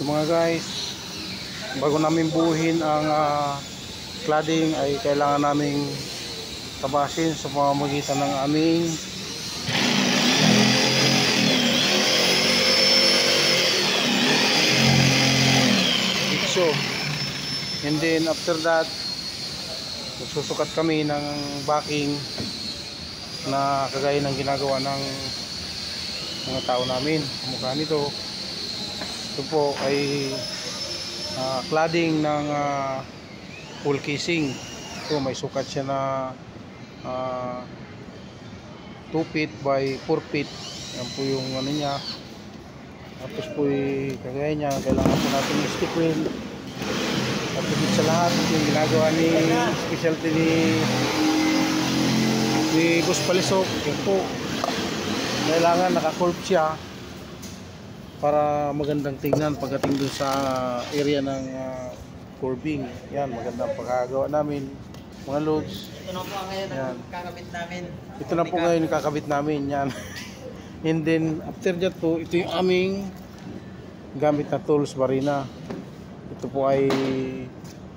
So mga guys, bago namin buuhin ang cladding ay kailangan naming tabasin sa pamamagitan ng aming so, and then after that magsusukat kami ng backing na kagaya ng ginagawa ng mga tao namin. Mukha nito, ito po ay cladding ng full casing. Ito may sukat siya na 2 feet by 4 feet. Yan po yung ano niya. Tapos po kagaya niya, kailangan po natin yung stick wheel. Tapos sa lahat yung ginagawa ni specialty ni Boss Palisok, yun po, kailangan naka-curve siya para magandang tingnan pagdating dun sa area ng curving. Yan, magandang pagkagawa namin mga loads. Ito na po ngayon kakabit namin. Ito na po ngayon kakabit namin. Yan. And then after that po, ito yung aming gamit na tools barina. Ito po ay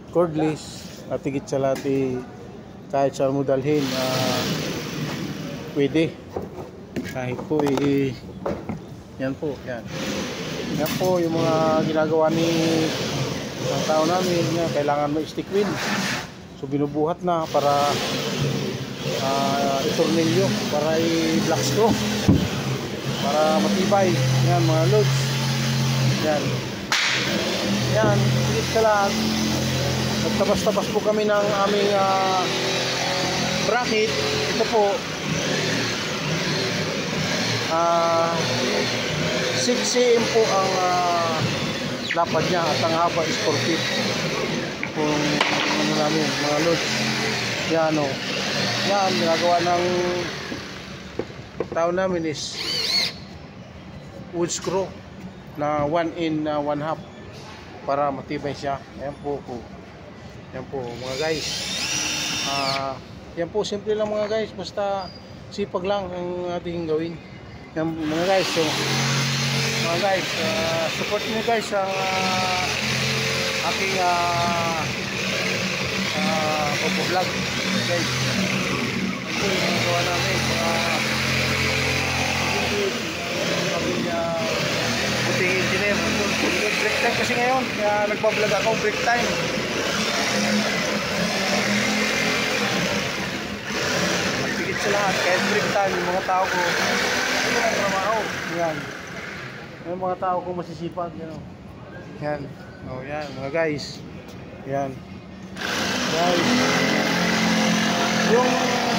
cordless at higit sa lahat kahit saan mo dalhin pwede. Kahit po yan po, yan. Yan po yung mga ginagawa ni ng tao namin. Yan, kailangan may stick wheel. So binubuhat na para itornilyo, para i-black screw, para matibay. Yan mga loads. Yan. Yan, higit sa lahat, nagtabas-tabas po kami ng aming bracket. Ito po 6 cm po ang lapad niya at ang haba is 4 feet. Kung ano namin, mga loads. Yan o. Yan, ginagawa ng tao namin is wood screw na 1 in 1/2 para matibay siya. Ayan po po. Yan po mga guys. Yan po, simple lang mga guys. Basta sipag lang ang ating gawin. Yan mga guys. So, mga guys, support nyo guys ang aking pag-vlog guys. Ito yung mga gawa namin buting engineer. Break time kasi ngayon, kaya nagpa-vlog ako, break time. At higit sa lahat, kahit break time, yung mga tao ko ito ang trabaho. Yan, yung mga tao ko masisipag, yan. Oh, yan mga guys. Yan guys, yung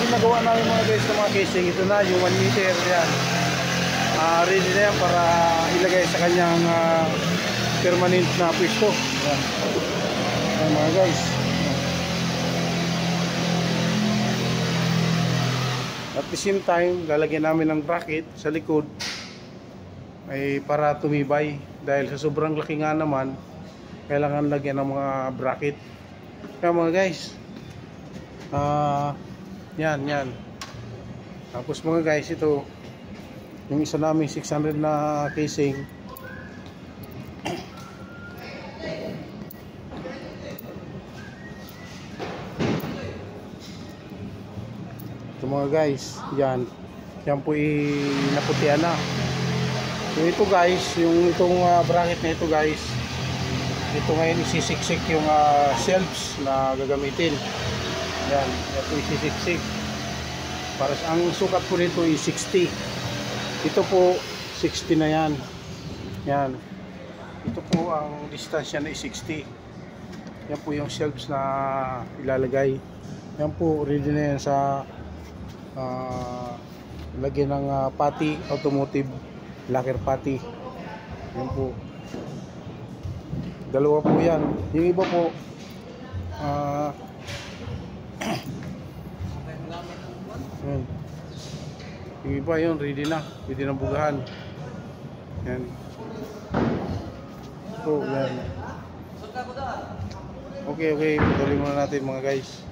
ginagawa namin mga guys ng mga casing, ito na yung 1 meter. Yan, ready na yan para ilagay sa kanyang permanent na pwesto. Yan. Yan mga guys. At the same time, lalagyan namin ng bracket sa likod ay para tumibay, dahil sa sobrang laki nga naman kailangan lagyan ng mga bracket. Kaya mga guys, yan. Tapos mga guys, ito yung isa namin 600 na casing. Ito mga guys, yan po naputian na. So ito guys, yung itong bracket na ito guys, ito ngayon isisiksik yung shelves na gagamitin. Yan, ito isisiksik. Para ang sukat po nito is 60. Ito po 60 na yan. Yan. Ito po ang distansya na is 60. Yan po yung shelves na ilalagay. Yan po ready na yan sa lagyan ng pati, automotive lacquer pati. Yan po. Dalawa po yan. Yung iba po yan. Yung iba yun, ready na. Pwede na bugahan. Yan. So, yan. Okay. Patuloy muna natin mga guys.